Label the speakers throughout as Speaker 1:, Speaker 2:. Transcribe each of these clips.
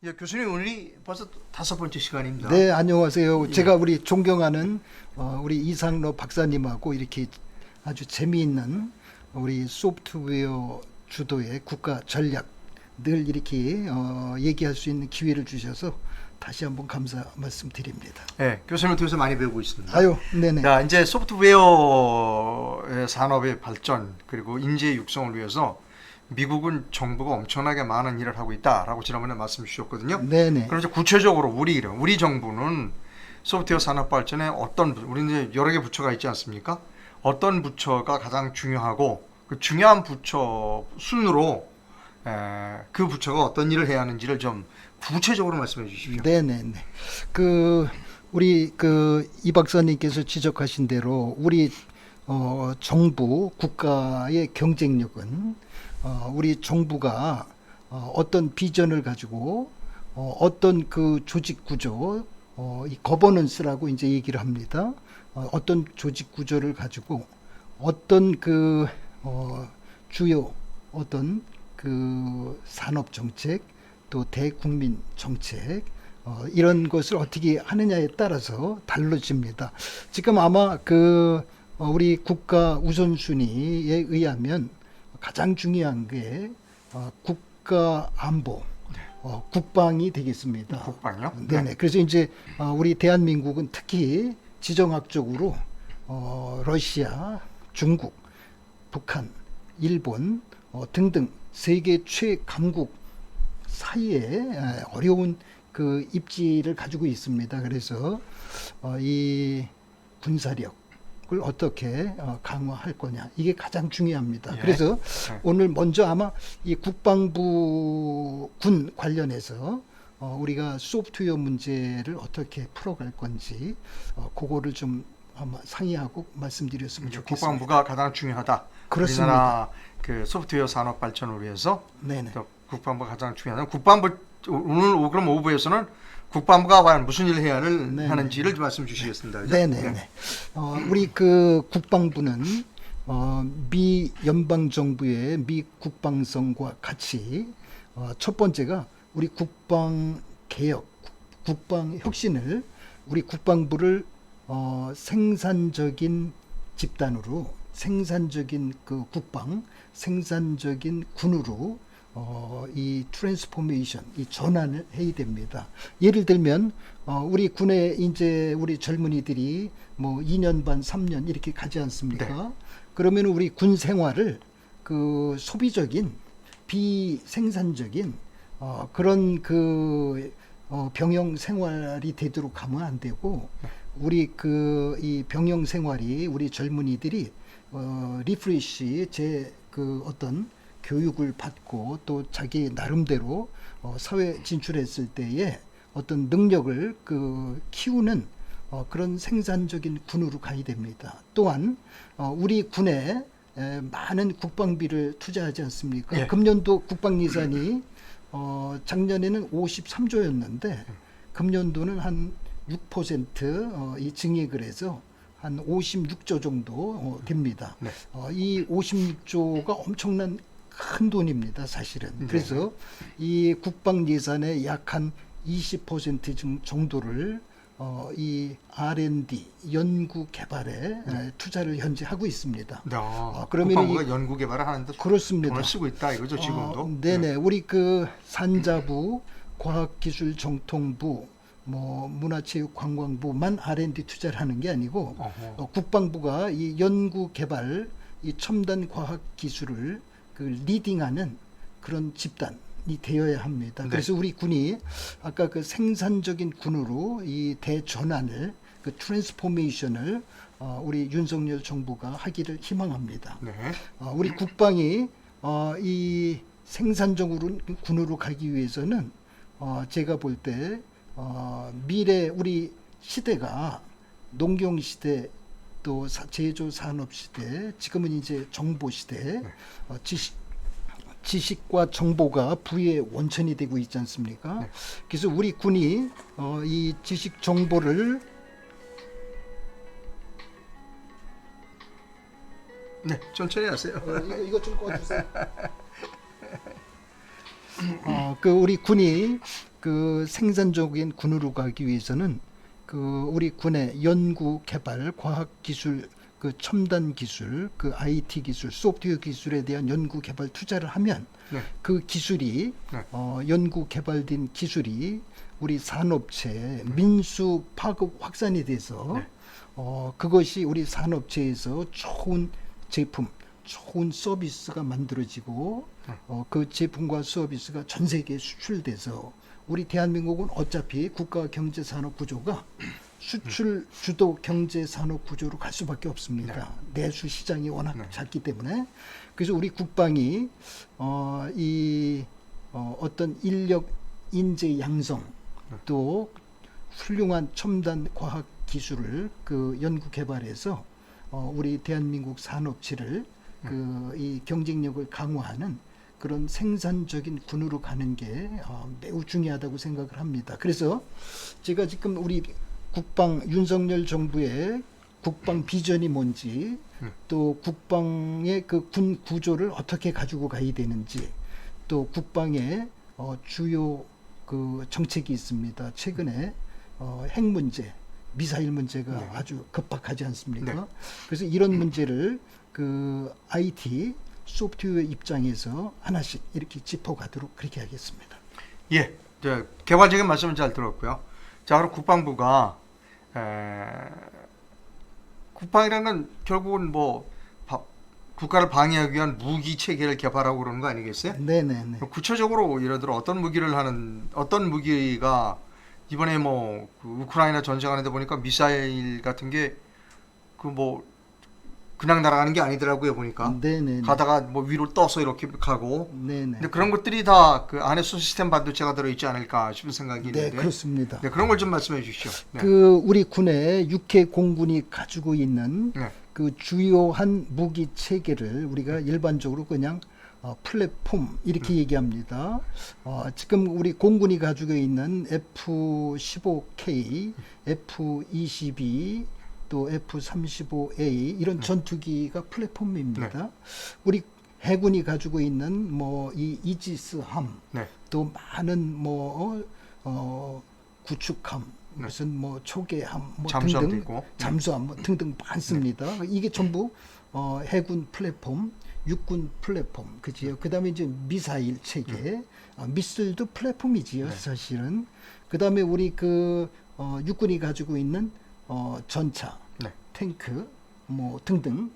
Speaker 1: 예, 교수님 오늘이 벌써 5번째 시간입니다.
Speaker 2: 네, 안녕하세요.
Speaker 1: 예.
Speaker 2: 제가 우리 존경하는 우리 이상로 박사님하고 이렇게 아주 재미있는 우리 소프트웨어 주도의 국가 전략 늘 이렇게 얘기할 수 있는 기회를 주셔서 다시 한번 감사 말씀드립니다.
Speaker 1: 예, 교수님을 통해서 많이 배우고 있습니다.
Speaker 2: 아유, 네네.
Speaker 1: 자, 이제 소프트웨어 산업의 발전 그리고 인재 육성을 위해서 미국은 정부가 엄청나게 많은 일을 하고 있다라고 지난번에 말씀 주셨거든요.
Speaker 2: 네네.
Speaker 1: 그럼 이제 구체적으로 우리 정부는 소프트웨어 산업 발전에 우리 이제 여러 개 부처가 있지 않습니까? 어떤 부처가 가장 중요하고 그 중요한 부처 순으로 그 부처가 어떤 일을 해야 하는지를 좀 구체적으로 말씀해 주십시오.
Speaker 2: 네네네. 우리 이 박사님께서 지적하신 대로 우리 정부 국가의 경쟁력은 우리 정부가 어떤 비전을 가지고 어떤 그 조직 구조, 이 거버넌스라고 이제 얘기를 합니다. 어떤 조직 구조를 가지고 어떤 주요 어떤 그 산업 정책 또 대국민 정책 이런 것을 어떻게 하느냐에 따라서 달라집니다. 지금 아마 우리 국가 우선순위에 의하면 가장 중요한 게 국가 안보, 국방이 되겠습니다.
Speaker 1: 국방이요?
Speaker 2: 네네. 그래서 이제 우리 대한민국은 특히 지정학적으로 러시아, 중국, 북한, 일본 등등 세계 최강국 사이에 어려운 그 입지를 가지고 있습니다. 그래서 이 군사력을 어떻게 강화할 거냐 이게 가장 중요합니다.
Speaker 1: 예.
Speaker 2: 그래서
Speaker 1: 예.
Speaker 2: 오늘 먼저 아마 이 국방부 군 관련해서 우리가 소프트웨어 문제를 어떻게 풀어갈 건지 그거를 좀 아마 상의하고 말씀드렸으면
Speaker 1: 이제
Speaker 2: 좋겠습니다.
Speaker 1: 국방부가 가장 중요하다.
Speaker 2: 그렇습니다.
Speaker 1: 우리나라 그 소프트웨어 산업 발전을 위해서
Speaker 2: 네네.
Speaker 1: 또 국방부가 가장 중요하다. 오늘 그럼 오후에서는 국방부가 과연 무슨 일을 해야
Speaker 2: 네네.
Speaker 1: 하는지를 좀 말씀 주시겠습니다. 그죠?
Speaker 2: 네네네. 우리 그 국방부는 미 연방 정부의 미 국방성과 같이 첫 번째가 우리 국방 개혁, 국방 혁신을 우리 국방부를 생산적인 집단으로 생산적인 그 국방, 생산적인 군으로 이 트랜스포메이션, 이 전환을 해야 됩니다. 예를 들면 우리 군에 이제 우리 젊은이들이 뭐 2년 반, 3년 이렇게 가지 않습니까?
Speaker 1: 네.
Speaker 2: 그러면 우리 군 생활을 그 소비적인 비생산적인 그런 병영 생활이 되도록 하면 안 되고 우리 이 병영 생활이 우리 젊은이들이 리프레시 어떤 교육을 받고 또 자기 나름대로 사회 진출했을 때에 어떤 능력을 키우는 그런 생산적인 군으로 가야 됩니다. 또한 우리 군에 많은 국방비를 투자하지 않습니까?
Speaker 1: 예.
Speaker 2: 금년도 국방 예산이 작년에는 53조였는데 금년도는 한 6% 이 증액을 해서 한 56조 정도 됩니다.
Speaker 1: 네.
Speaker 2: 이 56조가 엄청난 큰 돈입니다, 사실은.
Speaker 1: 네.
Speaker 2: 그래서 이 국방 예산의 약 한 20% 정도를 이 R&D 연구 개발에 투자를 현재 하고 있습니다.
Speaker 1: 네.
Speaker 2: 그러면
Speaker 1: 국방부가 연구 개발을 하는데
Speaker 2: 그렇습니다.
Speaker 1: 돈을 쓰고 있다 이거죠 지금도.
Speaker 2: 네네. 우리 산자부, 과학기술정통부, 뭐 문화체육관광부만 R&D 투자를 하는 게 아니고 국방부가 이 연구 개발, 이 첨단 과학 기술을 리딩하는 그런 집단이 되어야 합니다.
Speaker 1: 네.
Speaker 2: 그래서 우리 군이 아까 생산적인 군으로 이 대전환을 트랜스포메이션을 우리 윤석열 정부가 하기를 희망합니다.
Speaker 1: 네.
Speaker 2: 우리 국방이 이 생산적으로 군으로 가기 위해서는 제가 볼 때 미래 우리 시대가 농경 시대 또 제조 산업 시대 지금은 이제 정보 시대 지식과 정보가 부의 원천이 되고 있지 않습니까?
Speaker 1: 네.
Speaker 2: 그래서 우리 군이 이 지식 정보를
Speaker 1: 네, 천천히 하세요.
Speaker 2: 이거 좀 꺼주세요. 그 우리 군이 그 생산적인 군으로 가기 위해서는 그 우리 군의 연구 개발, 과학 기술, 그 첨단 기술, 그 IT 기술, 소프트웨어 기술에 대한 연구 개발 투자를 하면
Speaker 1: 네.
Speaker 2: 그 기술이
Speaker 1: 네.
Speaker 2: 연구 개발된 기술이 우리 산업체에 민수 파급 확산이 돼서
Speaker 1: 네.
Speaker 2: 그것이 우리 산업체에서 좋은 제품, 좋은 서비스가 만들어지고 그 제품과 서비스가 전 세계에 수출돼서 우리 대한민국은 어차피 국가 경제 산업 구조가 수출 주도 경제 산업 구조로 갈 수밖에 없습니다. 내수 시장이 워낙 작기 때문에 그래서 우리 국방이 어떤 인력 인재 양성 또 훌륭한 첨단 과학 기술을 그 연구 개발해서 우리 대한민국 산업체를 그 이 경쟁력을 강화하는 그런 생산적인 군으로 가는 게 매우 중요하다고 생각을 합니다. 그래서 제가 지금 우리 국방 윤석열 정부의 국방 비전이 뭔지 또 국방의 그 군 구조를 어떻게 가지고 가야 되는지 또 국방의 주요 그 정책이 있습니다. 최근에 핵 문제, 미사일 문제가 아주 급박하지 않습니까?
Speaker 1: 네.
Speaker 2: 그래서 이런 문제를 그 IT 소프트웨어 입장에서 하나씩 이렇게 짚어가도록 그렇게 하겠습니다.
Speaker 1: 예, 개괄적인 말씀은 잘 들었고요. 자, 그럼 국방부가 국방이라는 건 결국은 뭐 국가를 방해하기 위한 무기 체계를 개발하고 그러는 거 아니겠어요?
Speaker 2: 네네네.
Speaker 1: 구체적으로 예를 들어 어떤 무기가 이번에 뭐 그 우크라이나 전쟁하는데 보니까 미사일 같은 게 그 뭐 그냥 날아가는 게 아니더라고요 보니까.
Speaker 2: 네네네.
Speaker 1: 가다가 뭐 위로 떠서 이렇게 가고.
Speaker 2: 네네.
Speaker 1: 근데 그런 것들이 다 그 안에 시스템 반도체가 들어있지 않을까 싶은 생각이
Speaker 2: 네,
Speaker 1: 있는데.
Speaker 2: 그렇습니다.
Speaker 1: 네, 그런 걸 좀 말씀해 주시죠. 네.
Speaker 2: 그 우리 군의 육해 공군이 가지고 있는
Speaker 1: 네.
Speaker 2: 그 주요한 무기 체계를 우리가 일반적으로 그냥 플랫폼 이렇게 얘기합니다. 지금 우리 공군이 가지고 있는 F-15K, F-22, 또 F-35A 이런 전투기가 플랫폼입니다. 우리 해군이 가지고 있는 뭐 이 이지스함, 또 많은 뭐 구축함, 무슨 뭐 초계함, 뭐
Speaker 1: 잠수함도
Speaker 2: 등등,
Speaker 1: 있고.
Speaker 2: 잠수함 뭐 등등 많습니다. 이게 전부 해군 플랫폼, 육군 플랫폼, 그지요. 그다음에 이제 미사일 체계, 미술도 플랫폼이지요, 사실은. 그다음에 우리 그 육군이 가지고 있는 전차, 탱크, 뭐 등등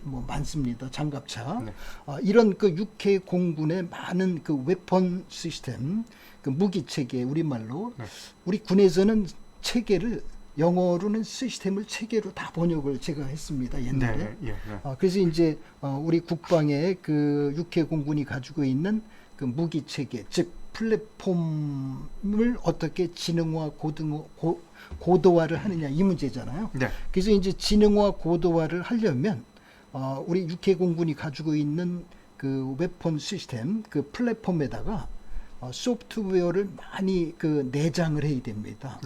Speaker 2: 뭐 많습니다. 장갑차. 이런 그 육해 공군의 많은 그 웨폰 시스템, 그 무기 체계 우리말로 우리 군에서는 체계를 영어로는 시스템을 체계로 다 번역을 제가 했습니다. 옛날에. 그래서 이제 우리 국방의 그 육해 공군이 가지고 있는 그 무기 체계, 즉 플랫폼을 어떻게 지능화, 고도화를 하느냐 이 문제잖아요. 그래서 이제 지능화, 고도화를 하려면 우리 육해 공군이 가지고 있는 그 웨폰 시스템, 그 플랫폼에다가 소프트웨어를 많이 그 내장을 해야 됩니다.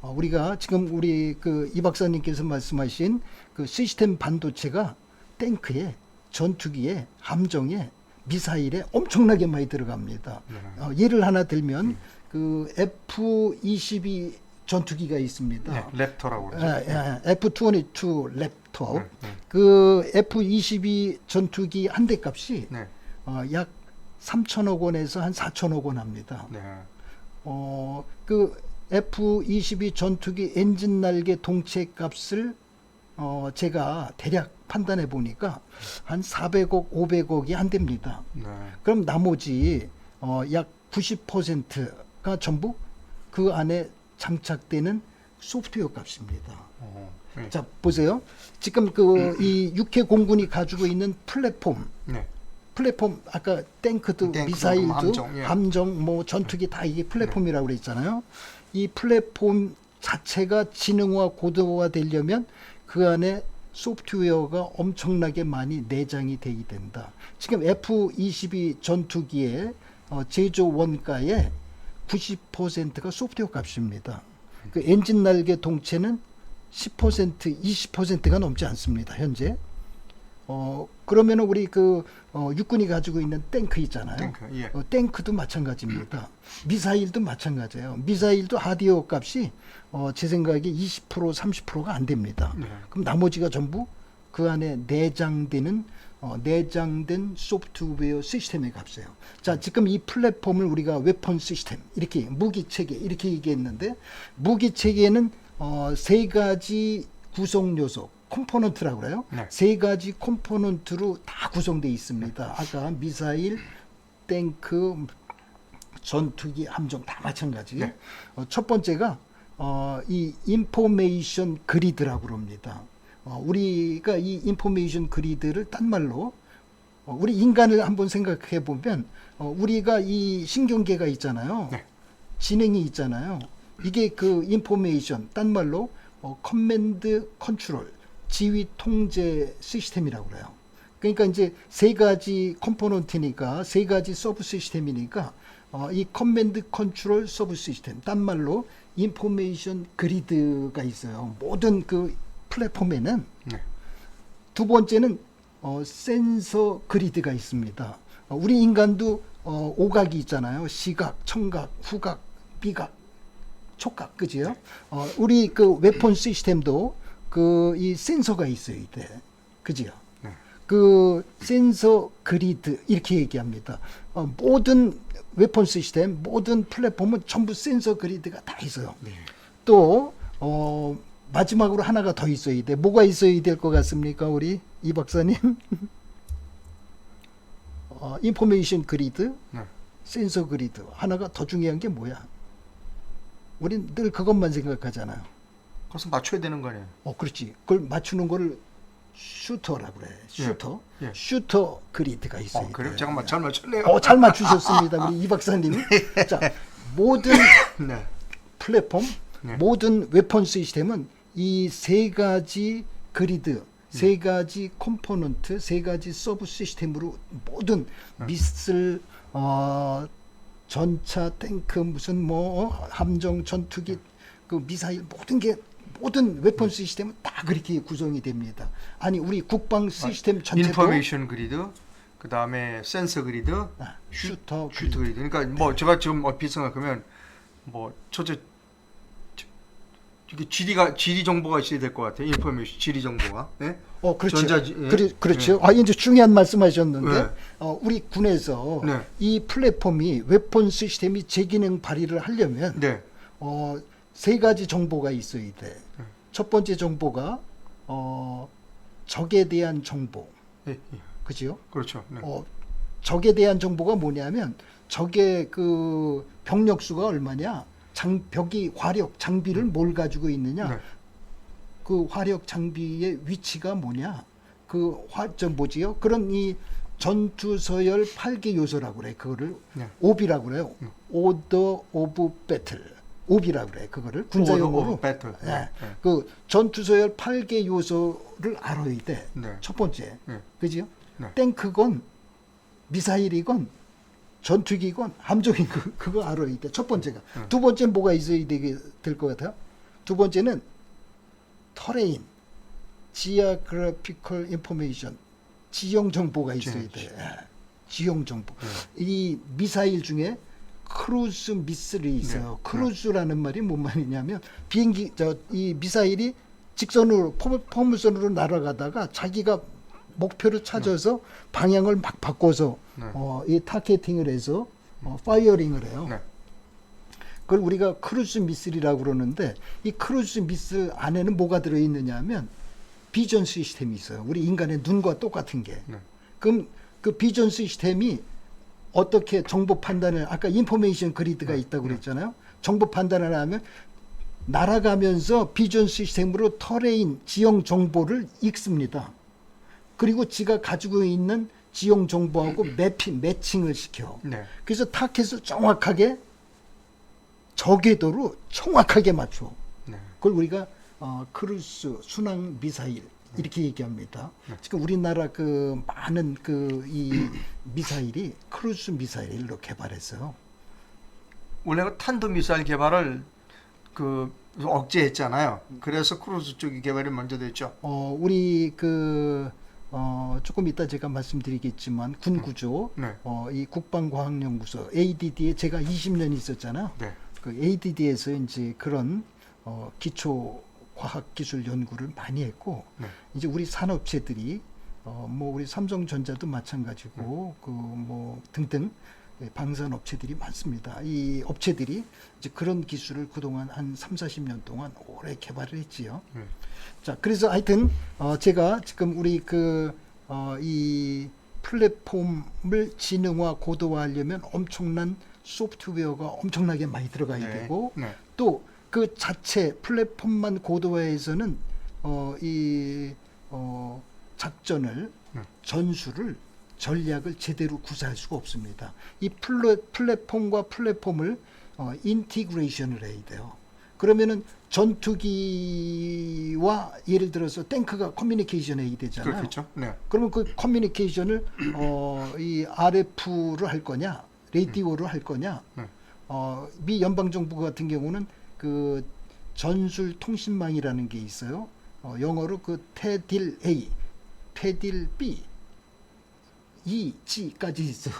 Speaker 2: 우리가 지금 우리 그 이 박사님께서 말씀하신 그 시스템 반도체가 탱크에, 전투기에, 함정에, 미사일에 엄청나게 많이 들어갑니다. 예를 하나 들면 그 F-22 전투기가 있습니다.
Speaker 1: 랩터라고 그러죠.
Speaker 2: F-22 랩터. 그 F-22 전투기 한 대 값이 약 3천억 원에서 한 4천억 원 합니다. 그 F-22 전투기 엔진 날개 동체 값을 제가 대략 판단해 보니까 한 400억, 500억이 안 됩니다. 그럼 나머지 약 90%가 전부 그 안에 장착되는 소프트웨어 값입니다. 자, 보세요. 지금 그 이 육해 공군이 가지고 있는 플랫폼, 아까 탱크도 미사일도 함정, 뭐 전투기 다 이게 플랫폼이라고 그랬잖아요. 이 플랫폼 자체가 지능화, 고도화 되려면 그 안에 소프트웨어가 엄청나게 많이 내장이 되어야 된다. 지금 F-22 전투기의 제조 원가의 90%가 소프트웨어 값입니다. 그 엔진 날개 동체는 10%, 20%가 넘지 않습니다. 현재. 그러면은 우리 육군이 가지고 있는 탱크 있잖아요.
Speaker 1: 탱크, 예.
Speaker 2: 탱크도 마찬가지입니다. 미사일도 마찬가지예요. 미사일도 하드웨어 값이 제 생각에 20% 30%가 안 됩니다.
Speaker 1: 네.
Speaker 2: 그럼 나머지가 전부 그 안에 내장된 소프트웨어 시스템의 값이에요. 자, 지금 이 플랫폼을 우리가 웨폰 시스템 이렇게 무기 체계 이렇게 얘기했는데 무기 체계는 세 가지 구성 요소 컴포넌트라고 그래요.
Speaker 1: 네.
Speaker 2: 세 가지 컴포넌트로 다 구성되어 있습니다. 아까 미사일, 탱크, 전투기, 함정 다 마찬가지.
Speaker 1: 네.
Speaker 2: 첫 번째가 이 인포메이션 그리드라고 그럽니다. 우리가 이 인포메이션 그리드를 딴 말로 우리 인간을 한번 생각해 보면 우리가 이 신경계가 있잖아요.
Speaker 1: 네.
Speaker 2: 지능이 있잖아요. 이게 그 인포메이션 딴 말로 커맨드 컨트롤 지휘 통제 시스템이라고 그래요. 그러니까 이제 세 가지 컴포넌트니까 세 가지 서브 시스템이니까 이 커맨드 컨트롤 서브 시스템 딴 말로 인포메이션 그리드가 있어요. 모든 그 플랫폼에는
Speaker 1: 네.
Speaker 2: 두 번째는 센서 그리드가 있습니다. 우리 인간도 오각이 있잖아요. 시각, 청각, 후각, 미각, 촉각, 그지요? 우리 그 웨폰 시스템도 이 센서가 있어야 돼, 그지요?
Speaker 1: 네.
Speaker 2: 그 센서 그리드 이렇게 얘기합니다. 모든 웨폰 시스템, 모든 플랫폼은 전부 센서 그리드가 다 있어요.
Speaker 1: 네.
Speaker 2: 또 마지막으로 하나가 더 있어야 돼. 뭐가 있어야 될 것 같습니까, 우리 이 박사님? 인포메이션 그리드,
Speaker 1: 네.
Speaker 2: 센서 그리드. 하나가 더 중요한 게 뭐야? 우린 늘 그것만 생각하잖아요.
Speaker 1: 그것은 맞춰야 되는 거네요.
Speaker 2: 그렇지. 그걸 맞추는 거를 슈터라고 그래. 슈터.
Speaker 1: 예. 예.
Speaker 2: 슈터 그리드가 있어야 돼.
Speaker 1: 그럼 잠깐만 잘 맞췄네요.
Speaker 2: 잘 맞추셨습니다, 우리 이 박사님. 자, 모든
Speaker 1: 네.
Speaker 2: 플랫폼,
Speaker 1: 네.
Speaker 2: 모든 웨폰 시스템은 이 세 가지 그리드, 세 가지 컴포넌트, 세 가지 서브 시스템으로 모든 미슬, 전차, 탱크, 무슨 함정, 전투기, 그 미사일 모든 웨폰 시스템은 다 그렇게 구성이 됩니다. 아니 우리 국방 시스템 전체도
Speaker 1: 인포메이션 그리드, 그 다음에 센서 그리드,
Speaker 2: 슈터
Speaker 1: 그리드. 그러니까 뭐 제가 지금 얼핏 생각하면 뭐 첫째 이게 지리 정보가 있어야 될 것 같아요. 인포메이션 지리 정보가. 네?
Speaker 2: 그렇죠.
Speaker 1: 예.
Speaker 2: 그렇죠. 이제 중요한 말씀하셨는데
Speaker 1: 네.
Speaker 2: 우리 군에서
Speaker 1: 네.
Speaker 2: 이 플랫폼이 웨폰 시스템이 제 기능 발휘를 하려면
Speaker 1: 네.
Speaker 2: 세 가지 정보가 있어야 돼.
Speaker 1: 네.
Speaker 2: 첫 번째 정보가 적에 대한 정보,
Speaker 1: 예, 예.
Speaker 2: 그죠?
Speaker 1: 그렇죠. 네.
Speaker 2: 적에 대한 정보가 뭐냐면 적의 그 병력 수가 얼마냐, 벽이 화력 장비를 뭘 가지고 있느냐,
Speaker 1: 네.
Speaker 2: 그 화력 장비의 위치가 뭐냐, 뭐지요? 그런 이 전투 서열 8개 요소라고 그래. 그거를
Speaker 1: 네.
Speaker 2: 오비라고 그래요. Order of Battle. 오비라고 그래. 그거를 군사 용어로.
Speaker 1: 배틀.
Speaker 2: 네. 그 전투 서열 8개 요소를 알아야 돼.
Speaker 1: 네.
Speaker 2: 첫 번째.
Speaker 1: 네.
Speaker 2: 그지요?
Speaker 1: 네.
Speaker 2: 탱크건 미사일이건 전투기건 함정이건 그거 알아야 돼. 첫 번째가. 두 번째 뭐가 있어야 될 것 같아요? 두 번째는 터레인, Geographical Information, 지형 정보가 있어야 돼. 지형 정보. 이 미사일 중에 크루즈 미슬이 있어요.
Speaker 1: 네.
Speaker 2: 크루즈라는 말이 뭔 말이냐면 비행기 이 미사일이 직선으로 포물선으로 날아가다가 자기가 목표를 찾아서 방향을 막 바꿔서 이 타겟팅을 해서 파이어링을 해요.
Speaker 1: 네.
Speaker 2: 그걸 우리가 크루즈 미슬이라고 그러는데 이 크루즈 미슬 안에는 뭐가 들어 있느냐 하면 비전 시스템이 있어요. 우리 인간의 눈과 똑같은 게.
Speaker 1: 네.
Speaker 2: 그럼 그 비전 시스템이 어떻게 정보 판단을 아까 인포메이션 그리드가 있다고 그랬잖아요. 정보 판단을 하면 날아가면서 비전 시스템으로 터레인 지형 정보를 읽습니다. 그리고 지가 가지고 있는 지형 정보하고 매칭을 시켜.
Speaker 1: 네.
Speaker 2: 그래서 타켓을 정확하게 저궤도로 정확하게 맞춰.
Speaker 1: 네.
Speaker 2: 그걸 우리가 크루즈 순항 미사일 이렇게 얘기합니다. 지금 우리나라 그 많은 이 미사일이 크루즈 미사일로 개발했어요.
Speaker 1: 원래 그 탄도 미사일 개발을 그 억제했잖아요. 그래서 크루즈 쪽이 개발이 먼저 됐죠.
Speaker 2: 우리 그 조금 이따 제가 말씀드리겠지만 군 구조,
Speaker 1: 네.
Speaker 2: 이 국방과학연구소 ADD에 제가 20년 있었잖아요.
Speaker 1: 네.
Speaker 2: 그 ADD에서 이제 그런 기초 과학기술 연구를 많이 했고,
Speaker 1: 네.
Speaker 2: 이제 우리 산업체들이 뭐 우리 삼성전자도 마찬가지고 그 뭐 등등 방산 업체들이 많습니다. 이 업체들이 이제 그런 기술을 그동안 한 3, 40년 동안 오래 개발을 했지요. 자, 그래서 하여튼 제가 지금 우리 이 플랫폼을 지능화 고도화하려면 엄청난 소프트웨어가 엄청나게 많이 들어가야
Speaker 1: 네.
Speaker 2: 되고
Speaker 1: 네.
Speaker 2: 또 그 자체 플랫폼만 고도화해서는 작전을 전술을 전략을 제대로 구사할 수가 없습니다. 이 플랫폼과 플랫폼을 인티그레이션을 해야 돼요. 그러면은 전투기와 예를 들어서 탱크가 커뮤니케이션 해야 되잖아요.
Speaker 1: 그렇겠죠. 네.
Speaker 2: 그러면 그 커뮤니케이션을 이 RF를 할 거냐, 라디오를 할 거냐. 미 연방 정부 같은 경우는 그 전술 통신망이라는 게 있어요. 영어로 그 테딜 A, 테딜 B, E, G까지 있어.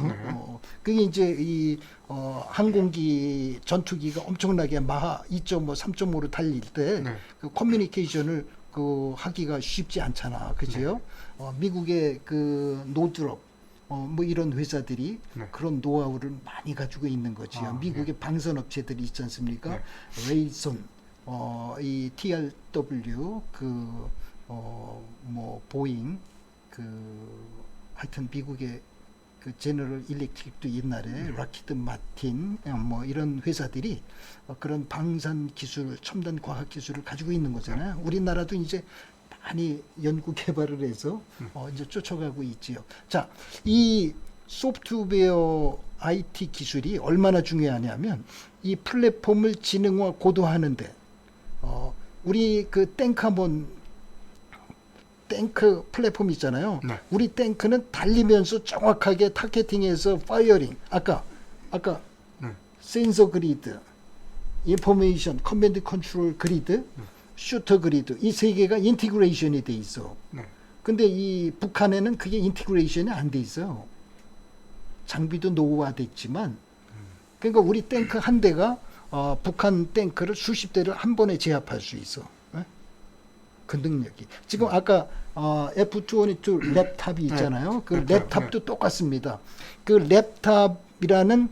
Speaker 2: 그게 이제 이 항공기 전투기가 엄청나게 마하 2.5, 3.5로 달릴 때 그 커뮤니케이션을 하기가 쉽지 않잖아, 그죠? 미국의 그 노드롭 뭐 이런 회사들이 그런 노하우를 많이 가지고 있는 거지요. 미국의 방산업체들이 있지 않습니까? 레이손, 이 TRW, 뭐 보잉, 하여튼 미국의 그 제너럴 일렉트릭도 옛날에 락히드 마틴 뭐 이런 회사들이 그런 방산 기술, 첨단 과학 기술을 가지고 있는 거잖아요. 우리나라도 이제 많이 연구 개발을 해서 이제 쫓아가고 있지요. 자, 이 소프트웨어 IT 기술이 얼마나 중요하냐면 이 플랫폼을 지능화 고도화하는데 우리 그 탱크 플랫폼 있잖아요.
Speaker 1: 네.
Speaker 2: 우리 탱크는 달리면서 정확하게 타겟팅해서 파이어링. 아까 센서 그리드, 인포메이션, 커맨드 컨트롤 그리드, 슈터 그리드 이 세 개가 인티그레이션이 돼 있어. 근데 이 북한에는 그게 인티그레이션이 안 돼 있어요. 장비도 노후화됐지만 그러니까 우리 탱크 한 대가 북한 탱크를 수십 대를 한 번에 제압할 수 있어. 그 능력이. 지금 아까 F-22 랩탑이 있잖아요. 그 랩탑도 똑같습니다. 그 랩탑이라는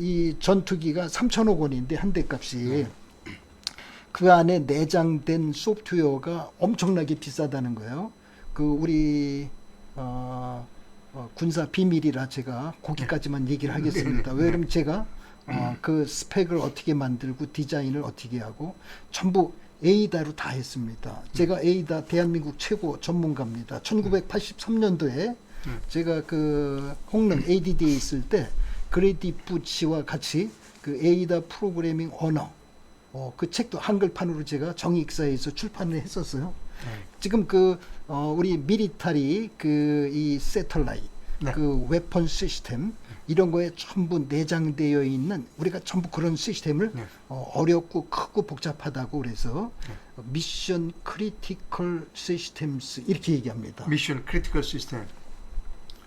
Speaker 2: 이 전투기가 3천억 원인데 한 대 값이 그 안에 내장된 소프트웨어가 엄청나게 비싸다는 거예요. 우리 군사 비밀이라 제가 거기까지만 얘기를 하겠습니다. 왜냐면 제가 그 스펙을 어떻게 만들고 디자인을 어떻게 하고 전부 에이다로 다 했습니다. 제가 에이다 대한민국 최고 전문가입니다. 1983년도에 제가 그 홍릉 ADD에 있을 때 그레디 부치와 같이 그 에이다 프로그래밍 언어 그 책도 한글판으로 제가 정익사에서 출판을 했었어요. 지금 우리 미리터리 이 세틀라이트 그 웨폰 시스템 이런 거에 전부 내장되어 있는 우리가 전부 그런 시스템을 어렵고 크고 복잡하다고 그래서 미션 크리티컬 시스템스 이렇게 얘기합니다.
Speaker 1: 미션 크리티컬 시스템.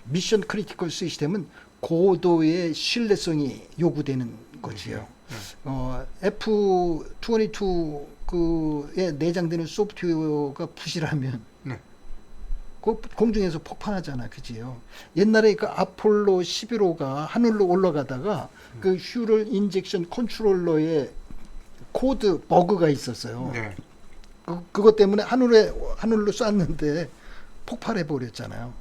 Speaker 2: 미션 크리티컬 시스템은 고도의 신뢰성이 요구되는 거지요. F-22에 내장되는 소프트웨어가 부실하면 그 공중에서 폭파하잖아, 그지요? 옛날에 그 아폴로 11호가 하늘로 올라가다가 그 퓨럴 인젝션 컨트롤러에 코드 버그가 있었어요. 그것 때문에 하늘로 쐈는데 폭발해 버렸잖아요.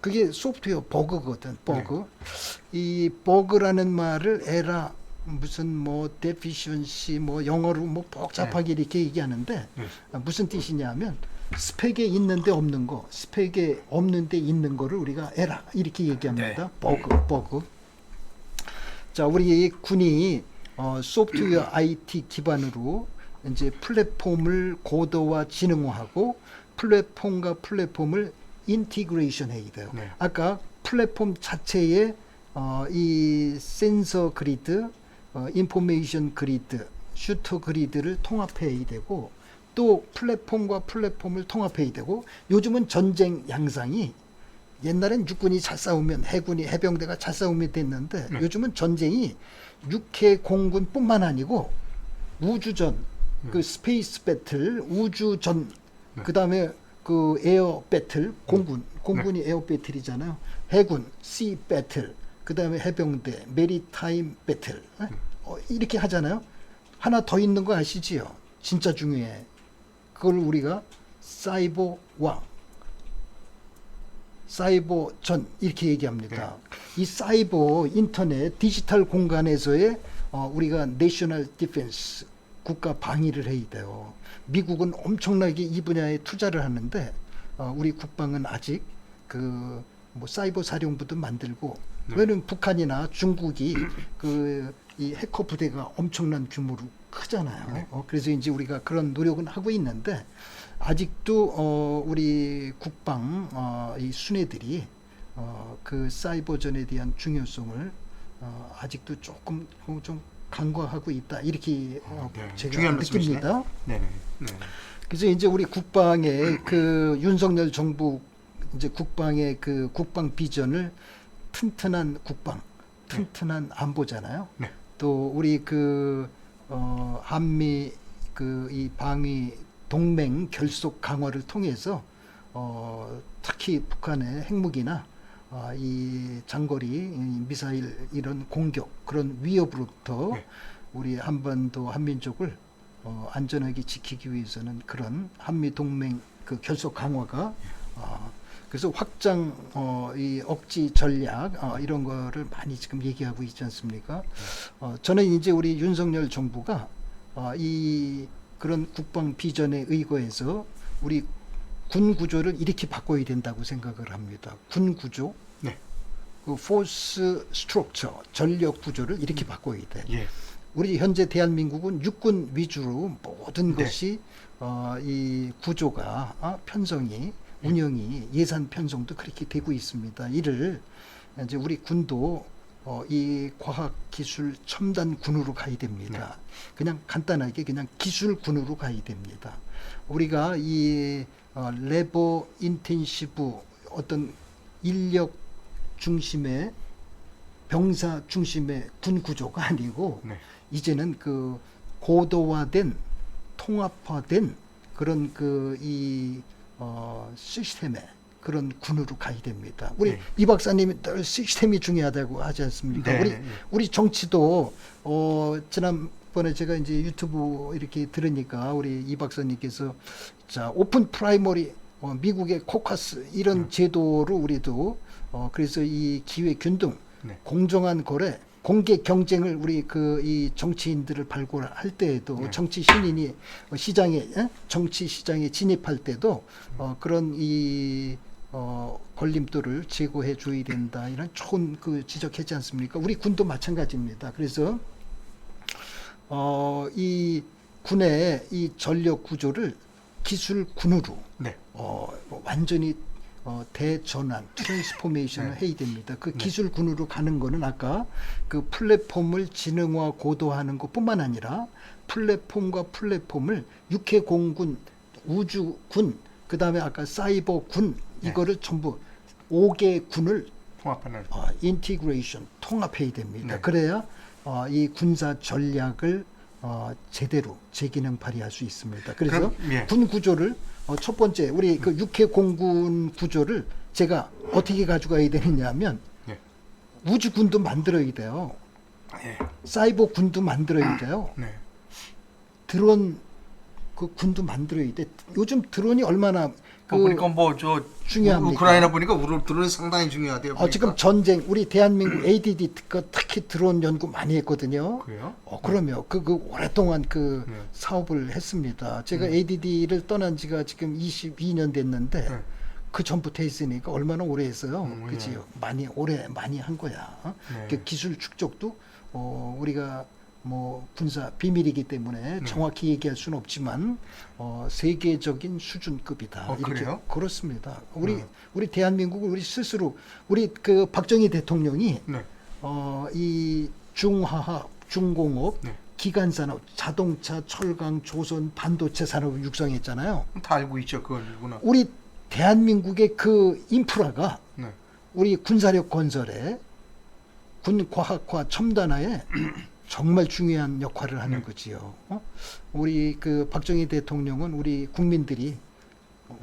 Speaker 2: 그게 소프트웨어 버그거든, 버그. 이 버그라는 말을 에라 무슨 뭐 deficiency 뭐 영어로 뭐 복잡하게 이렇게 얘기하는데 무슨 뜻이냐면 스펙에 있는데 없는 거, 스펙에 없는데 있는 거를 우리가 에라 이렇게 얘기합니다. 버그. 자, 우리 군이 소프트웨어 IT 기반으로 이제 플랫폼을 고도화 지능화하고 플랫폼과 플랫폼을 인티그레이션 해야 돼요. 아까 플랫폼 자체에 이 센서 그리드, 인포메이션 그리드, 슈터 그리드를 통합해야 되고 또 플랫폼과 플랫폼을 통합해야 되고 요즘은 전쟁 양상이 옛날엔 육군이 잘 싸우면 해군이 해병대가 잘 싸우면 됐는데
Speaker 1: 네.
Speaker 2: 요즘은 전쟁이 육해 공군뿐만 아니고 우주전 그 스페이스 배틀 우주전
Speaker 1: 네.
Speaker 2: 그다음에 그 에어 배틀 공군이 에어 배틀이잖아요. 해군 씨 배틀 그다음에 해병대 메리타임 배틀 이렇게 하잖아요. 하나 더 있는 거 아시지요? 진짜 중요해. 그걸 우리가 사이버 왕 사이버 전 이렇게 얘기합니다. 이 사이버 인터넷 디지털 공간에서의 우리가 내셔널 디펜스 국가 방위를 해야 돼요. 미국은 엄청나게 이 분야에 투자를 하는데 우리 국방은 아직 그 뭐 사이버 사령부도 만들고 왜냐면 북한이나 중국이 그 이 해커 부대가 엄청난 규모로 크잖아요. 그래서 이제 우리가 그런 노력은 하고 있는데 아직도 우리 국방 이 수뇌들이 그 사이버전에 대한 중요성을 아직도 조금 좀 간과하고 있다 이렇게 제가
Speaker 1: 중요한
Speaker 2: 느낍니다.
Speaker 1: 네. 네.
Speaker 2: 그래서 이제 우리 국방의 그 윤석열 정부 이제 국방의 그 국방 비전을 튼튼한 국방, 튼튼한 안보잖아요.
Speaker 1: 네.
Speaker 2: 또 우리 그 한미 그 이 방위 동맹 결속 강화를 통해서 특히 북한의 핵무기나 이 장거리 미사일 이런 공격 그런 위협으로부터
Speaker 1: 네.
Speaker 2: 우리 한반도 한민족을 안전하게 지키기 위해서는 그런 한미 동맹 그 결속 강화가 그래서 확장 이 억지 전략 이런 거를 많이 지금 얘기하고 있지 않습니까? 저는 이제 우리 윤석열 정부가 이 그런 국방 비전에 의거해서 우리 군 구조를 이렇게 바꿔야 된다고 생각을 합니다. 군 구조,
Speaker 1: 네.
Speaker 2: 그 포스 스트럭처 전력 구조를 이렇게 바꿔야 돼.
Speaker 1: 예.
Speaker 2: 우리 현재 대한민국은 육군 위주로 모든
Speaker 1: 네.
Speaker 2: 것이 이 구조가 편성이 운영이 예산 편성도 그렇게 되고 있습니다. 이를 이제 우리 군도 이 과학 기술 첨단 군으로 가야 됩니다. 그냥 간단하게 그냥 기술 군으로 가야 됩니다. 우리가 이 레버 인텐시브 어떤 인력 중심의 병사 중심의 군 구조가 아니고
Speaker 1: 네.
Speaker 2: 이제는 그 고도화된 통합화된 그런 그 이 시스템의 그런 군으로 가야 됩니다. 우리
Speaker 1: 네.
Speaker 2: 이 박사님이 늘 시스템이 중요하다고 하지 않습니까?
Speaker 1: 네.
Speaker 2: 우리 정치도 지난번에 제가 이제 유튜브 이렇게 들으니까 우리 이 박사님께서 자 오픈 프라이머리 미국의 코커스 이런 제도로 우리도 그래서 이 기회 균등
Speaker 1: 네.
Speaker 2: 공정한 거래 공개 경쟁을 우리 그 이 정치인들을 발굴할 때에도
Speaker 1: 네.
Speaker 2: 정치 신인이 시장에 정치 시장에 진입할 때도 그런 이 걸림돌을 제거해 줘야 된다 이런 좋은 그 지적했지 않습니까? 우리 군도 마찬가지입니다. 그래서 이 군의 이 전력 구조를 기술 군으로
Speaker 1: 네.
Speaker 2: 완전히 대전환, 트랜스포메이션을 해야 됩니다. 그 기술 군으로 가는 거는 아까 그 플랫폼을 지능화 고도화하는 것뿐만 아니라 플랫폼과 플랫폼을 육해 공군, 우주군, 그 다음에 아까 사이버 군 이거를 전부 5개 군을
Speaker 1: 통합하는.
Speaker 2: 인티그레이션 통합해야 됩니다.
Speaker 1: 네.
Speaker 2: 그래야 이 군사 전략을 제대로 제기능 발휘할 수 있습니다. 그래서
Speaker 1: 그럼, 예.
Speaker 2: 군 구조를 첫 번째 우리 그 육해 공군 구조를 제가 어떻게 가져가야 되느냐면
Speaker 1: 예.
Speaker 2: 우주군도 만들어야 돼요.
Speaker 1: 예.
Speaker 2: 사이버 군도 만들어야 돼요.
Speaker 1: 네.
Speaker 2: 드론 그 군도 만들어야 돼. 요즘 드론이 얼마나 그
Speaker 1: 보니까 뭐 저
Speaker 2: 중요합니까?
Speaker 1: 우크라이나 보니까 드론이 상당히 중요하대요. 보니까.
Speaker 2: 지금 전쟁 우리 대한민국 ADD 특히 드론 연구 많이 했거든요.
Speaker 1: 그래요?
Speaker 2: 그럼요. 그 오랫동안 그
Speaker 1: 네.
Speaker 2: 사업을 했습니다. 제가 ADD를 떠난 지가 지금 22년 됐는데
Speaker 1: 네.
Speaker 2: 그 전부터 했으니까 얼마나 오래 했어요.
Speaker 1: 예.
Speaker 2: 그지요? 많이 한 거야.
Speaker 1: 네.
Speaker 2: 그 기술 축적도 우리가 뭐 군사 비밀이기 때문에 정확히 얘기할 수는 없지만 세계적인 수준급이다. 이렇게
Speaker 1: 그래요?
Speaker 2: 그렇습니다. 우리 대한민국을 우리 스스로 우리 그 박정희 대통령이
Speaker 1: 네.
Speaker 2: 이 중화학, 중공업,
Speaker 1: 네.
Speaker 2: 기간 산업, 자동차, 철강, 조선, 반도체 산업을 육성했잖아요.
Speaker 1: 다 알고 있죠, 그건 누구나.
Speaker 2: 우리 대한민국의 그 인프라가
Speaker 1: 네.
Speaker 2: 우리 군사력 건설에 군 과학화 첨단화에 정말 중요한 역할을 하는 거지요. 우리 그 박정희 대통령은 우리 국민들이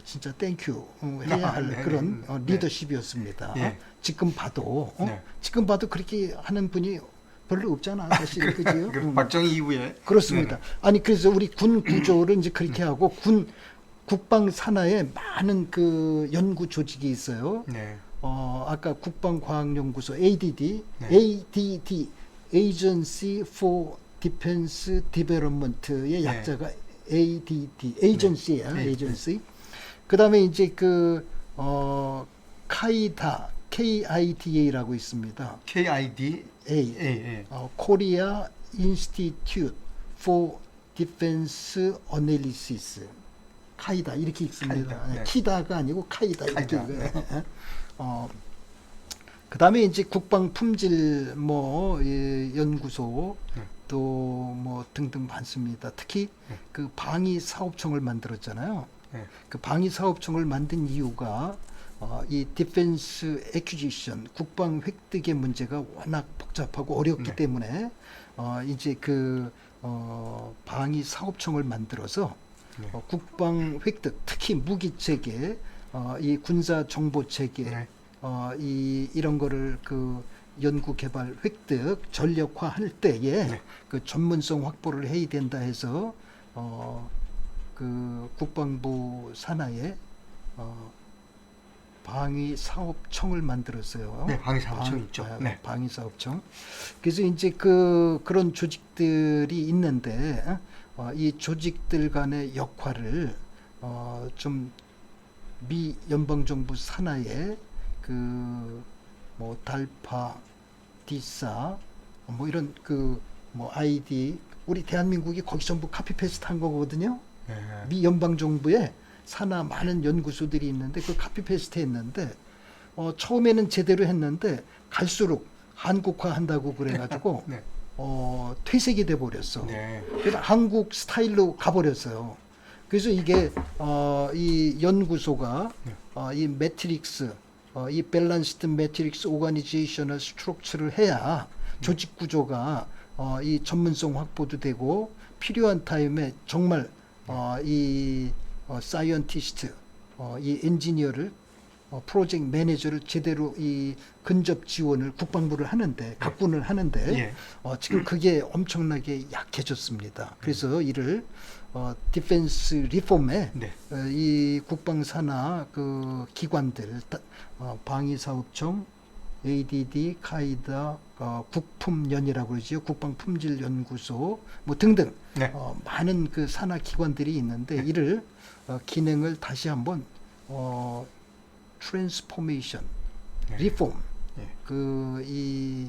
Speaker 2: 진짜 땡큐 해야 할
Speaker 1: 네,
Speaker 2: 그런
Speaker 1: 네,
Speaker 2: 리더십이었습니다.
Speaker 1: 네.
Speaker 2: 지금 봐도
Speaker 1: 네.
Speaker 2: 지금 봐도 그렇게 하는 분이 별로 없잖아, 사실. 그지요?
Speaker 1: 그 박정희 이후에.
Speaker 2: 그렇습니다.
Speaker 1: 네.
Speaker 2: 아니 그래서 우리 군 구조를 이제 그렇게 하고 군 국방 산하에 많은 그 연구 조직이 있어요.
Speaker 1: 네.
Speaker 2: 아까 국방과학연구소 ADD,
Speaker 1: 네.
Speaker 2: ADD, Agency for Defense Development의
Speaker 1: 네.
Speaker 2: 약자가 ADD, Agency야,
Speaker 1: 네.
Speaker 2: Agency. 그다음에 이제 그 카이다, KIDA라고 있습니다.
Speaker 1: KID.
Speaker 2: A,
Speaker 1: 예.
Speaker 2: Korea Institute for Defense Analysis. 카이다 이렇게 있습니다.
Speaker 1: 카이다, 네.
Speaker 2: 키다가 아니고 카이다 이렇게.
Speaker 1: 카이다, 네.
Speaker 2: 그다음에 이제 국방 품질 연구소
Speaker 1: 네.
Speaker 2: 또 뭐 등등 많습니다. 특히
Speaker 1: 네.
Speaker 2: 그 방위 사업청을 만들었잖아요.
Speaker 1: 네.
Speaker 2: 그 방위 사업청을 만든 이유가 이 디펜스 애퀴지션 국방 획득의 문제가 워낙 복잡하고 어렵기
Speaker 1: 네. 때문에
Speaker 2: 이제 그 방위 사업청을 만들어서
Speaker 1: 네.
Speaker 2: 국방 획득 특히 무기 체계 이 군사 정보 체계
Speaker 1: 네.
Speaker 2: 이런 거를 그 연구 개발 획득 전력화 할 때에
Speaker 1: 네.
Speaker 2: 그 전문성 확보를 해야 된다 해서 그 국방부 산하에 방위 사업청을 만들었어요.
Speaker 1: 네, 방위 사업청 있죠. 네.
Speaker 2: 방위 사업청. 그래서 이제 그런 조직들이 있는데 이 조직들 간의 역할을 좀 미 연방 정부 산하에 그 뭐 달파, 디사 뭐 이런 그 뭐 아이디 우리 대한민국이 거기 전부 카피 페이스트한 거거든요.
Speaker 1: 네.
Speaker 2: 미 연방 정부에 산하 많은 연구소들이 있는데 그 카피 페이스트 했는데 처음에는 제대로 했는데 갈수록 한국화 한다고 그래가지고
Speaker 1: 네.
Speaker 2: 퇴색이 돼 버렸어.
Speaker 1: 네.
Speaker 2: 그래서 한국 스타일로 가버렸어요. 그래서 이게 이 연구소가 이 매트릭스, 이 밸런스드 매트릭스 오가니제이셔널 스트럭처를 해야 조직 구조가 이 전문성 확보도 되고 필요한 타임에 정말 이 사이언티스트, 이 엔지니어를 프로젝트 매니저를 제대로 이 근접 지원을 국방부를 하는데 각군을 하는데
Speaker 1: 예.
Speaker 2: 지금 그게 엄청나게 약해졌습니다. 그래서 이를 디펜스 리폼에
Speaker 1: 네.
Speaker 2: 이 국방 산하 그 기관들 방위사업청, ADD, 카이다, 국품연이라고 그러죠. 국방품질연구소 뭐 등등
Speaker 1: 네.
Speaker 2: 많은 그 산하 기관들이 있는데 이를 기능을 다시 한번 트랜스포메이션,
Speaker 1: 네.
Speaker 2: 리폼,
Speaker 1: 예.
Speaker 2: 그 이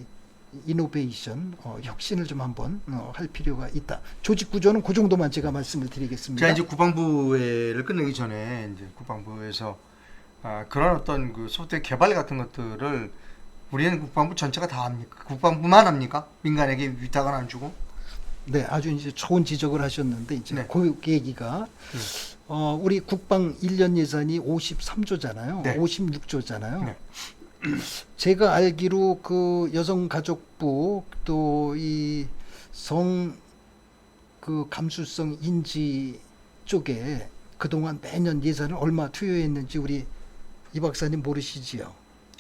Speaker 2: 이노베이션, 혁신을 좀 한번 할 필요가 있다. 조직 구조는 그 정도만 제가 말씀을 드리겠습니다.
Speaker 1: 제가 이제 국방부를 끝내기 전에 이제 국방부에서 그런 어떤 그 소프트웨어 개발 같은 것들을 우리는 국방부 전체가 다 합니까? 국방부만 합니까? 민간에게 위탁은 안 주고?
Speaker 2: 네, 아주 이제 좋은 지적을 하셨는데 이제
Speaker 1: 네.
Speaker 2: 그 얘기가 우리 국방 1년 예산이 53조잖아요.
Speaker 1: 네.
Speaker 2: 56조잖아요.
Speaker 1: 네.
Speaker 2: 제가 알기로 그 여성가족부 또 이 그 감수성 인지 쪽에 그동안 매년 예산을 얼마 투여했는지 우리 이 박사님 모르시지요?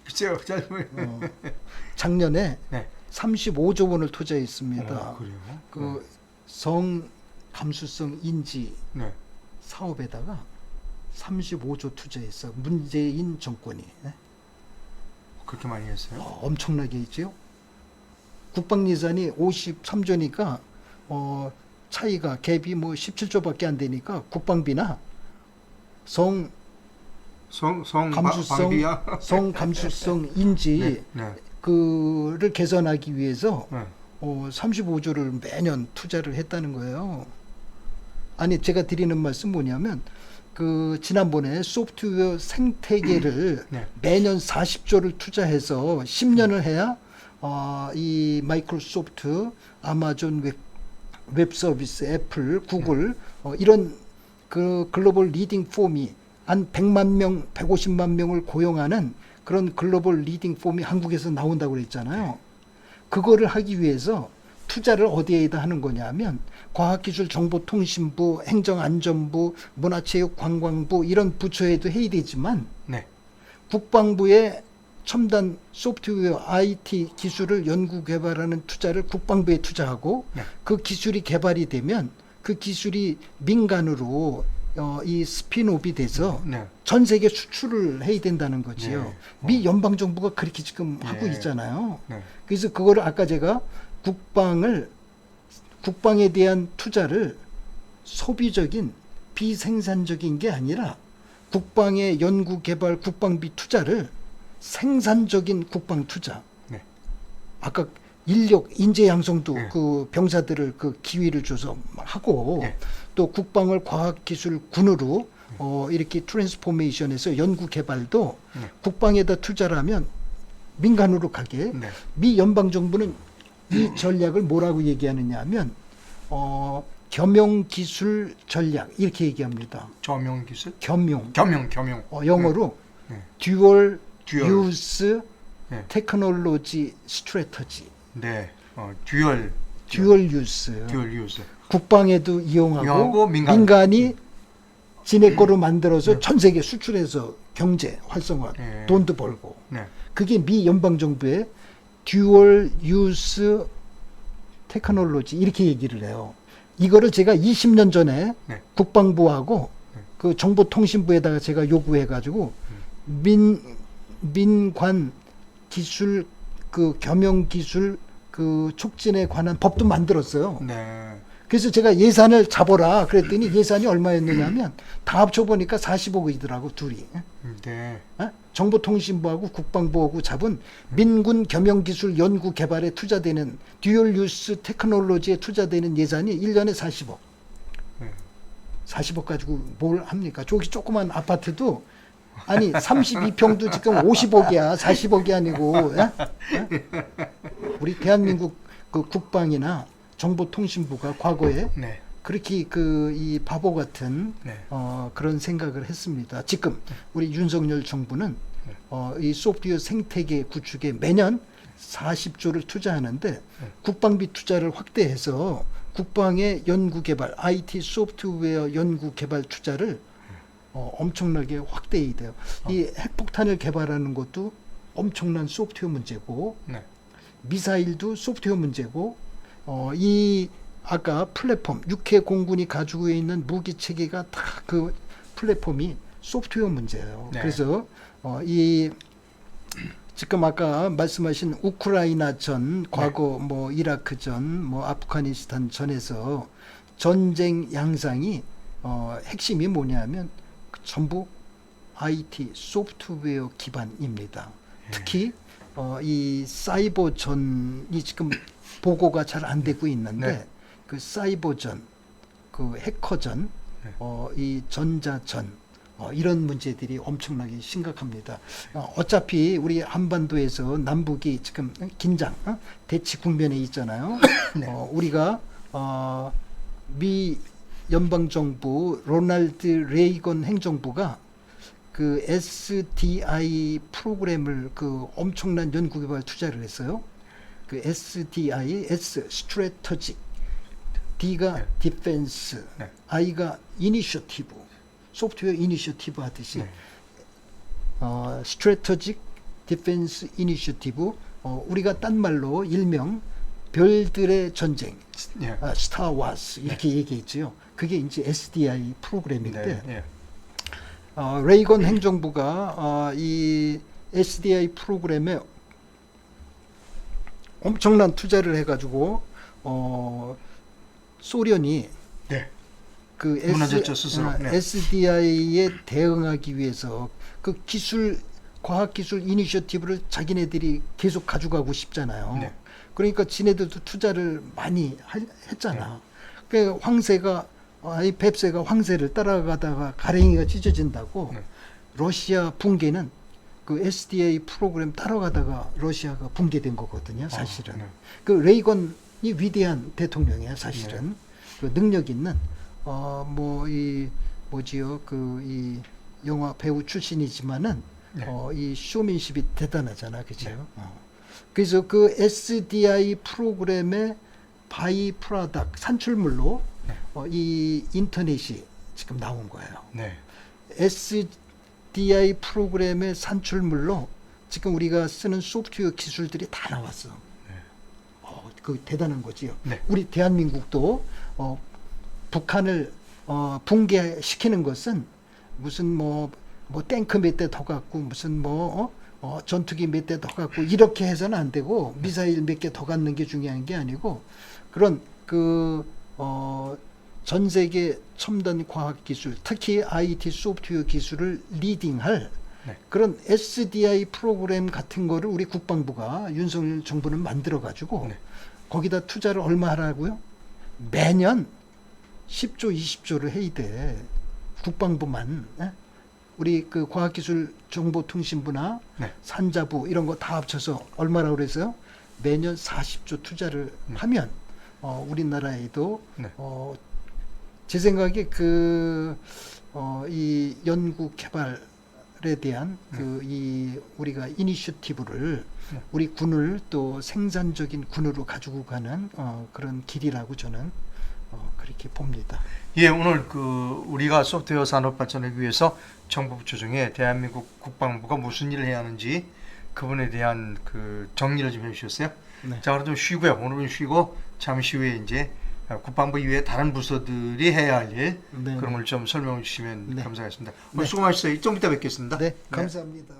Speaker 1: 글쎄요, 잘
Speaker 2: 작년에
Speaker 1: 네.
Speaker 2: 35조 원을 투자했습니다.
Speaker 1: 그래요?
Speaker 2: 그 성 감수성 인지
Speaker 1: 네.
Speaker 2: 사업에다가 35조 투자했어. 문재인 정권이. 네?
Speaker 1: 그렇게 많이 했어요?
Speaker 2: 엄청나게 했죠. 국방 예산이 53조니까 차이가 갭이 뭐 17조밖에 안 되니까 국방비나 성 감수성
Speaker 1: 방비야?
Speaker 2: 성 감수성 인지
Speaker 1: 네. 네.
Speaker 2: 그를 개선하기 위해서
Speaker 1: 네.
Speaker 2: 35조를 매년 투자를 했다는 거예요. 아니 제가 드리는 말씀 뭐냐면 그 지난번에 소프트웨어 생태계를
Speaker 1: 네.
Speaker 2: 매년 40조를 투자해서 10년을 해야 이 마이크로소프트, 아마존 웹 서비스, 애플, 구글 이런 그 글로벌 리딩 폼이 한 100만 명, 150만 명을 고용하는 그런 글로벌 리딩 폼이 한국에서 나온다고 그랬잖아요. 그거를 하기 위해서 투자를 어디에다 하는 거냐면 과학기술정보통신부, 행정안전부, 문화체육관광부 이런 부처에도 해야 되지만
Speaker 1: 네.
Speaker 2: 국방부의 첨단 소프트웨어 IT 기술을 연구 개발하는 투자를 국방부에 투자하고
Speaker 1: 네.
Speaker 2: 그 기술이 개발이 되면 그 기술이 민간으로 이 스핀옵이 돼서
Speaker 1: 네.
Speaker 2: 전 세계 수출을 해야 된다는 거지요.
Speaker 1: 네.
Speaker 2: 미 연방 정부가 그렇게 지금 하고
Speaker 1: 예.
Speaker 2: 있잖아요.
Speaker 1: 네.
Speaker 2: 그래서 그거를 아까 제가 국방에 대한 투자를 소비적인 비생산적인 게 아니라 국방의 연구 개발 국방비 투자를 생산적인 국방 투자.
Speaker 1: 네.
Speaker 2: 아까 인력 인재 양성도
Speaker 1: 네.
Speaker 2: 그 병사들을 그 기회를 줘서 하고
Speaker 1: 네.
Speaker 2: 또 국방을 과학기술 군으로 이렇게 트랜스포메이션해서 연구 개발도
Speaker 1: 네.
Speaker 2: 국방에다 투자를 하면 민간으로 가게.
Speaker 1: 네.
Speaker 2: 미 연방 정부는 이 전략을 뭐라고 얘기하느냐 하면 겸용 기술 전략 이렇게 얘기합니다.
Speaker 1: 저명 기술?
Speaker 2: 겸용.
Speaker 1: 겸용.
Speaker 2: 영어로
Speaker 1: 네.
Speaker 2: 듀얼
Speaker 1: 듀얼.
Speaker 2: 유스
Speaker 1: 네.
Speaker 2: 테크놀로지 스트래터지.
Speaker 1: 네. 듀얼
Speaker 2: 유스.
Speaker 1: 듀얼 유즈.
Speaker 2: 국방에도 이용하고
Speaker 1: 이용하고
Speaker 2: 민간이 지네 거로 만들어서 전 세계 수출해서 경제 활성화,
Speaker 1: 네.
Speaker 2: 돈도 벌고.
Speaker 1: 네.
Speaker 2: 그게 미 연방 정부의 듀얼 유스 테크놀로지 이렇게 얘기를 해요. 이거를 제가 20년 전에
Speaker 1: 네.
Speaker 2: 국방부하고 그 정보통신부에다가 제가 요구해가지고 민관 기술 그 겸용 기술 그 촉진에 관한 법도 만들었어요.
Speaker 1: 네.
Speaker 2: 그래서 제가 예산을 잡아라 그랬더니 예산이 얼마였느냐면 다 합쳐보니까 40억이더라고 둘이.
Speaker 1: 네.
Speaker 2: 정보통신부하고 국방부하고 잡은 민군 겸용기술 연구 개발에 투자되는 듀얼 유스 테크놀로지에 투자되는 예산이 1년에 40억.
Speaker 1: 네.
Speaker 2: 40억 가지고 뭘 합니까? 저기 조그만 아파트도 아니 32평도 지금 50억이야. 40억이 아니고. 우리 대한민국 그 국방이나 정보통신부가 과거에
Speaker 1: 네.
Speaker 2: 그렇게 이 바보 같은
Speaker 1: 네.
Speaker 2: 그런 생각을 했습니다. 지금 우리 윤석열 정부는 이 소프트웨어 생태계 구축에 매년 40조를 투자하는데 국방비 투자를 확대해서 국방의 연구개발, IT 소프트웨어 연구개발 투자를 엄청나게 확대해야 돼요. 이 핵폭탄을 개발하는 것도 엄청난 소프트웨어 문제고
Speaker 1: 네.
Speaker 2: 미사일도 소프트웨어 문제고 이 아까 플랫폼 육해 공군이 가지고 있는 무기 체계가 다 그 플랫폼이 소프트웨어 문제예요.
Speaker 1: 네.
Speaker 2: 그래서 이 지금 아까 말씀하신 우크라이나 전, 과거 뭐 이라크 전, 뭐 아프가니스탄 전에서 전쟁 양상이 핵심이 뭐냐면 전부 IT 소프트웨어 기반입니다. 특히 이 사이버전이 지금 보고가 잘 안 되고 있는데
Speaker 1: 네.
Speaker 2: 그 사이버전, 그 해커전, 이 전자전 이런 문제들이 엄청나게 심각합니다. 어차피 우리 한반도에서 남북이 지금 긴장, 대치 국면에 있잖아요.
Speaker 1: 네.
Speaker 2: 우리가 미 연방정부 로널드 레이건 행정부가 그 SDI 프로그램을 그 엄청난 연구개발 투자를 했어요. 그 SDI, S 스트래터직, D가
Speaker 1: 네.
Speaker 2: 디펜스,
Speaker 1: 네.
Speaker 2: I가 이니셔티브, 소프트웨어 이니셔티브 하듯이
Speaker 1: 네.
Speaker 2: 스트래터직 디펜스 이니셔티브 우리가 딴 말로 일명 별들의 전쟁,
Speaker 1: 예.
Speaker 2: 스타워즈 이렇게 얘기했지요. 그게 이제 SDI 프로그램인데
Speaker 1: 네. 예.
Speaker 2: 레이건 행정부가 이 SDI 프로그램에 엄청난 투자를 해가지고 소련이
Speaker 1: 네.
Speaker 2: 그
Speaker 1: 무너졌죠, 스스로. 네.
Speaker 2: SDI에 대응하기 위해서 그 과학기술 이니셔티브를 자기네들이 계속 가져가고 싶잖아요.
Speaker 1: 네.
Speaker 2: 그러니까 지네들도 투자를 많이 했잖아. 그 황새가 이 뱁새가 황새를 따라가다가 가랭이가 찢어진다고
Speaker 1: 네.
Speaker 2: 러시아 붕괴는 그 SDA 프로그램 따라가다가 러시아가 붕괴된 거거든요, 사실은.
Speaker 1: 네.
Speaker 2: 그 레이건이 위대한 대통령이야, 사실은.
Speaker 1: 네.
Speaker 2: 그 능력 있는 뭐 이 뭐지요 그 이 영화 배우 출신이지만은
Speaker 1: 네.
Speaker 2: 이 쇼맨십이 대단하잖아, 그죠?
Speaker 1: 네.
Speaker 2: 그래서 그 SDI 프로그램의 바이 프로덕트 산출물로
Speaker 1: 네.
Speaker 2: 이 인터넷이 지금 나온 거예요.
Speaker 1: 네.
Speaker 2: SDI 프로그램의 산출물로 지금 우리가 쓰는 소프트웨어 기술들이 다 나왔어. 그 대단한 거지요.
Speaker 1: 네.
Speaker 2: 우리 대한민국도 북한을 붕괴시키는 것은 무슨 뭐 탱크 몇 대 더 갖고 무슨 전투기 몇 대 더 갖고 이렇게 해서는 안 되고 미사일 몇 개 더 갖는 게 중요한 게 아니고 그런 전 세계 첨단 과학 기술, 특히 IT 소프트웨어 기술을 리딩할
Speaker 1: 네.
Speaker 2: 그런 SDI 프로그램 같은 거를 우리 국방부가 윤석열 정부는 만들어 가지고
Speaker 1: 네.
Speaker 2: 거기다 투자를 얼마 하라고요? 매년 10조, 20조를 해야 돼. 국방부만. 우리 그 과학기술정보통신부나
Speaker 1: 네.
Speaker 2: 산자부 이런 거 다 합쳐서 얼마라고 그래서요? 매년 40조 투자를 하면 우리나라에도
Speaker 1: 네.
Speaker 2: 제 생각에 이 연구 개발에 대한 이 우리가 이니셔티브를 우리 군을 또 생산적인 군으로 가지고 가는 그런 길이라고 저는 그렇게 봅니다.
Speaker 1: 예, 오늘 우리가 소프트웨어 산업 발전하기 위해서 정부 부처 중에 대한민국 국방부가 무슨 일을 해야 하는지 그분에 대한 정리를 좀 해주셨어요.
Speaker 2: 네.
Speaker 1: 자, 그럼 좀 쉬고요. 오늘은 쉬고 잠시 후에 이제 국방부 이외에 다른 부서들이 해야 할 일
Speaker 2: 네.
Speaker 1: 그런 걸 좀 설명해 주시면
Speaker 2: 네.
Speaker 1: 감사하겠습니다.
Speaker 2: 네.
Speaker 1: 오늘 수고하셨어요. 좀 이따 뵙겠습니다.
Speaker 2: 네, 감사합니다.